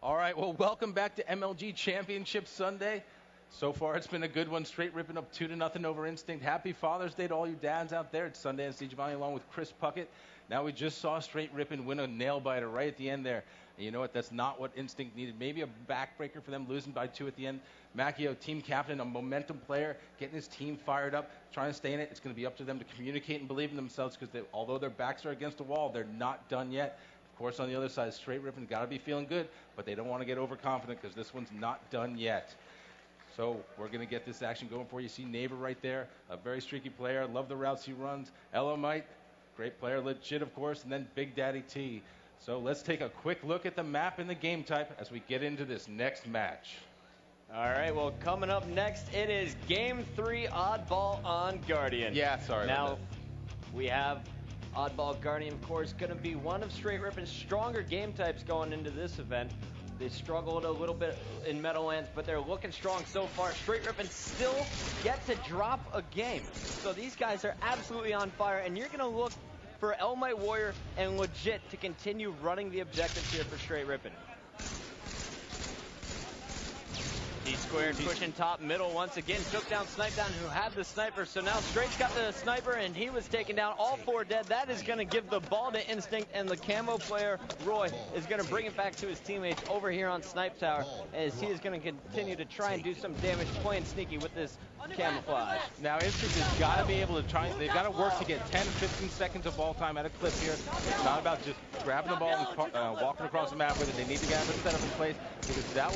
All right, well, welcome back to MLG Championship Sunday. So far, it's been a good one. Straight Rippin up 2-0 over Instinct. Happy Father's Day to all you dads out there. It's Sunday and Steve Giovanni along with Chris Puckett. Now we just saw Straight Rippin win a nail biter right at the end there. And you know what? That's not what Instinct needed. Maybe a backbreaker for them, losing by 2 at the end. Macchio, team captain, a momentum player, getting his team fired up, trying to stay in it. It's going to be up to them to communicate and believe in themselves because although their backs are against the wall, they're not done yet. Of course, on the other side, Straight Rippin got to be feeling good, but they don't want to get overconfident because this one's not done yet. So we're going to get this action going for you. See Neighbor right there, a very streaky player. Love the routes he runs. Elamite, great player. Legit, of course, and then Big Daddy T. So let's take a quick look at the map and the game type as we get into this next match. All right, well, coming up next, it is Game 3 Oddball on Guardian. Yeah, sorry Now, we have Oddball Guardian, of course, going to be one of Straight Rippin's stronger game types going into this event. They struggled a little bit in Meadowlands, but they're looking strong so far. Straight Rippin still get to drop a game. So these guys are absolutely on fire, and you're going to look for Elmite Warrior and Legit to continue running the objectives here for Straight Rippin. T-Squared pushing top middle once again, took down Snipedown, who had the sniper. So now Straight's got the sniper, and he was taken down. All 4 dead. That is going to give the ball to Instinct, and the camo player, Roy, is going to bring it back to his teammates over here on Snipe Tower, as he is going to continue to try and do some damage, playing sneaky with this camouflage. Now Instinct has got to be able to try, they've got to work to get 10, 15 seconds of ball time at a clip here. It's not about just grabbing the ball and walking across the map with it. They need to get it set up in place because that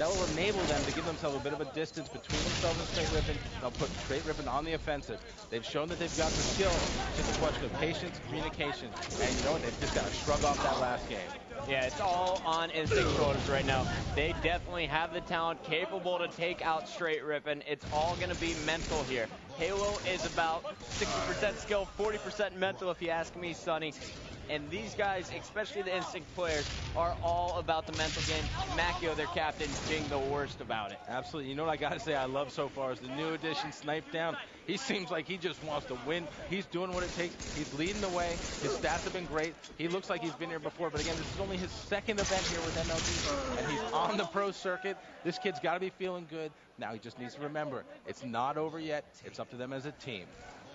will enable them to give themselves a bit of a distance between themselves and Straight Rippin. They'll put Straight Rippin on the offensive. They've shown that they've got the skill. It's just a question of patience, communication, and you know what? They've just got to shrug off that last game. Yeah, it's all on Instinct shoulders right now. They definitely have the talent capable to take out Straight Rippin. It's all going to be mental here. Halo is about 60% skill, 40% mental, if you ask me, Sonny. And these guys, especially the Instinct players, are all about the mental game. Macchio, their captain, being the worst about it. Absolutely. You know what I got to say I love so far is the new addition, Snipedown. He seems like he just wants to win. He's doing what it takes. He's leading the way. His stats have been great. He looks like he's been here before. But again, this is only his 2nd event here with MLG, and he's on the pro circuit. This kid's got to be feeling good. Now he just needs to remember, it's not over yet. It's up to them as a team.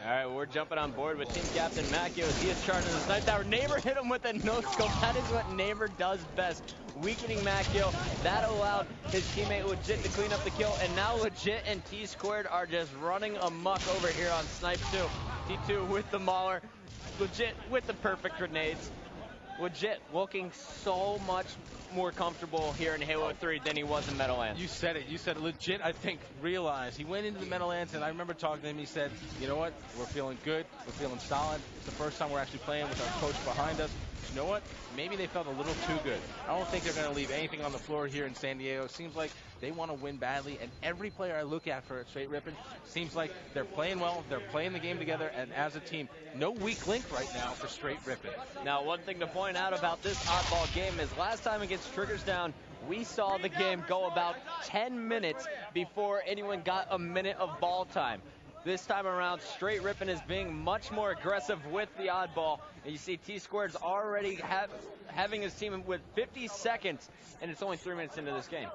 All right, well, we're jumping on board with Team Captain Macchio as he is charging the Snipe Tower. Neighbor hit him with a no-scope. That is what Neighbor does best, weakening Macchio. That allowed his teammate Legit to clean up the kill, and now Legit and T-Squared are just running amok over here on Snipe 2. T2 with the Mauler, Legit with the perfect grenades. Legit looking so much more comfortable here in Halo 3 than he was in Meadowlands. You said it. You said it. Legit, I think, realized. He went into the Meadowlands, and I remember talking to him. He said, you know what? We're feeling good. We're feeling solid. It's the first time we're actually playing with our coach behind us. You know what? Maybe they felt a little too good. I don't think they're going to leave anything on the floor here in San Diego. It seems like they want to win badly, and every player I look at for Straight Rippin seems like they're playing well, they're playing the game together, and as a team, no weak link right now for Straight Rippin. Now, one thing to point out about this oddball game is last time against Triggers Down, we saw the game go about 10 minutes before anyone got a minute of ball time. This time around, Straight Rippin is being much more aggressive with the oddball. And you see T-Squared's already having his team with 50 seconds, and it's only 3 minutes into this game.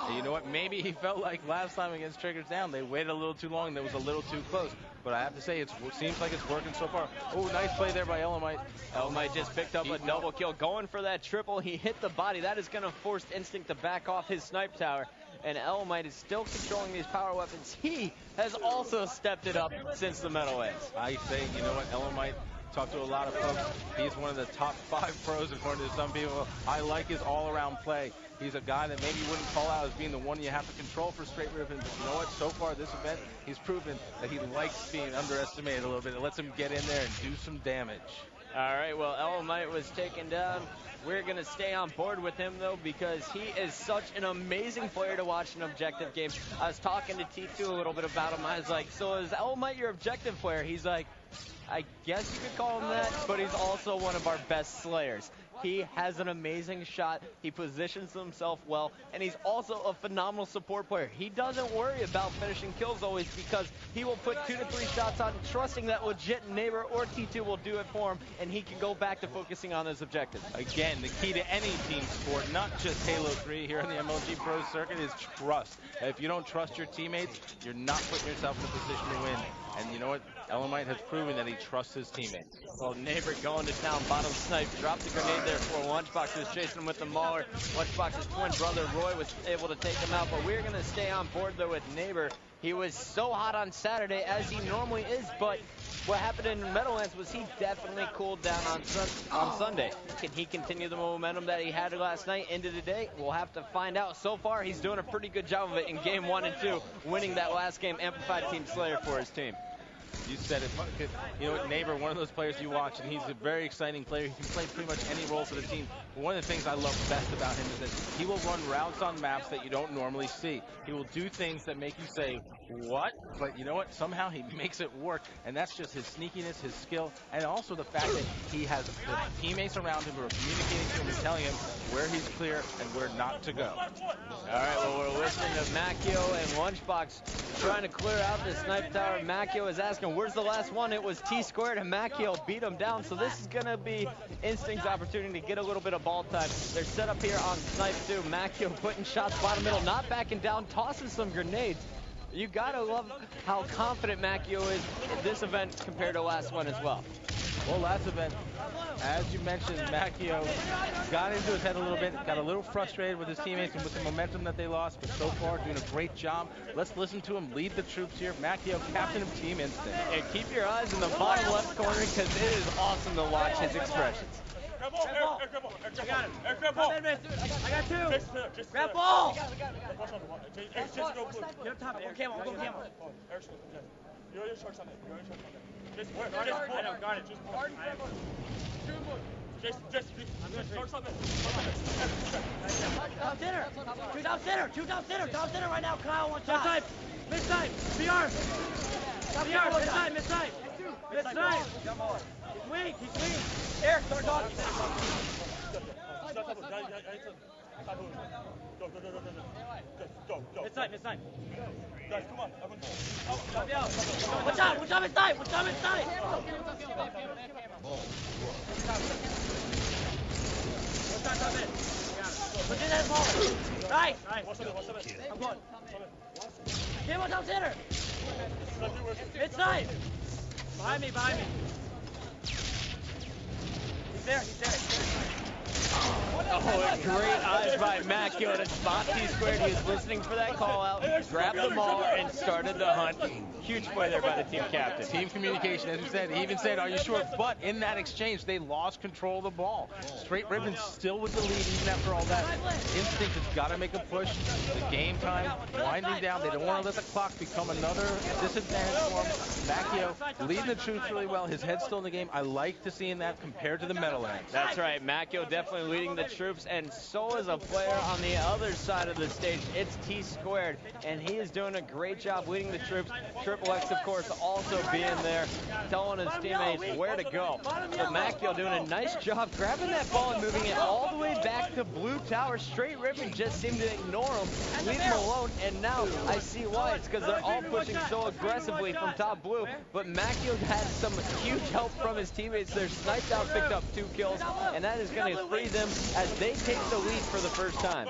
And you know what? Maybe he felt like last time against Triggers Down, they waited a little too long, that was a little too close. But I have to say, it seems like it's working so far. Oh, nice play there by Elamite. Elamite just picked up a double kill, going for that triple. He hit the body. That is going to force Instinct to back off his Snipe Tower. And Elamite is still controlling these power weapons. He has also stepped it up since the Meadowlands. I say, you know what, Elamite, talked to a lot of folks. He's one of the top 5 pros according to some people. I like his all-around play. He's a guy that maybe you wouldn't call out as being the one you have to control for Straight Rippin, but you know what? So far this event, he's proven that he likes being underestimated a little bit. It lets him get in there and do some damage. All right, well, Elamite was taken down. We're going to stay on board with him, though, because he is such an amazing player to watch in objective games. I was talking to T2 a little bit about him. I was like, so is Elamite your objective player? He's like, I guess you could call him that, but he's also one of our best slayers. He has an amazing shot. He positions himself well, and he's also a phenomenal support player. He doesn't worry about finishing kills always because he will put 2 to 3 shots on, trusting that legit neighbor or T2 will do it for him, and he can go back to focusing on his objectives. Again, the key to any team sport, not just Halo 3 here in the MLG Pro Circuit, is trust. If you don't trust your teammates, you're not putting yourself in a position to win. And you know what? Elamite has proven that he trusts his teammates. Well, neighbor going to town, bottom snipe, dropped the grenade there for Lunchbox, was chasing him with the mauler. Lunchbox's twin brother, Roy, was able to take him out, but we're going to stay on board, though, with neighbor. He was so hot on Saturday, as he normally is, but what happened in Meadowlands was he definitely cooled down on Sunday. Can he continue the momentum that he had last night into today? We'll have to find out. So far, he's doing a pretty good job of it in game 1 and 2, winning that last game, Amplified Team Slayer for his team. You said it. You know what, Neighbor, one of those players you watch, and he's a very exciting player. He can play pretty much any role for the team. But one of the things I love best about him is that he will run routes on maps that you don't normally see. He will do things that make you say, what? But you know what? Somehow he makes it work, and that's just his sneakiness, his skill, and also the fact that he has the teammates around him who are communicating to him and telling him where he's clear and where not to go. All right, well, we're listening to Macchio and Lunchbox trying to clear out the snipe tower. Macchio is asking, where's the last one? It was T-squared, and Macchio beat him down. So this is going to be Instinct's opportunity to get a little bit of ball time. They're set up here on snipe too. Macchio putting shots bottom middle, not backing down, tossing some grenades. You got to love how confident Macchio is in this event compared to last one as well. Well, last event, as you mentioned, Macchio got into his head a little bit, got a little frustrated with his teammates and with the momentum that they lost, but so far doing a great job. Let's listen to him lead the troops here. Macchio, captain of Team Instinct. And keep your eyes in the bottom left corner because it is awesome to watch his expressions. Grab ball, grab ball. I got him. Grab ball. I got 2. Grab ball. Get up top. I'll go camo. You're in short on it. I know, got it. Just short on it. Top center. Two top center right now. Kyle, one shot. Mid-side. BR. BR, mid-side. He's weak. Eric, start talking. Go. Mid-side. Guys, come on. Watch out mid-side. Put in that ball. Nice. I'm going. Camo down center. Mid-side. Behind me. He's there. Oh, great eyes by Macchio to spot T-squared. He was listening for that call out, grabbed the mauler, and started the hunt. Huge play there by the team captain. Team communication, as we said. He even said, are you sure? But in that exchange, they lost control of the ball. Straight Rippin still with the lead even after all that. Instinct has got to make a push. The game time winding down. They don't want to let the clock become another disadvantage for him. Macchio leading the troops really well. His head's still in the game. I like to seeing that compared to the Meadowlands. That's right. Macchio definitely leading the troops, and so is a player on the other side of the stage. It's T-squared, and he is doing a great job leading the troops. Triple X, of course, also being there, telling his teammates where to go. So Macchio doing a nice job grabbing that ball and moving it all the way back to blue tower. Straight Rippin just seemed to ignore him, leave him alone, and now I see why. It's because they're all pushing so aggressively from top blue, but Macchio had some huge help from his teammates. Their sniped out, picked up 2 kills, and that is going to free them as they take the lead for the first time.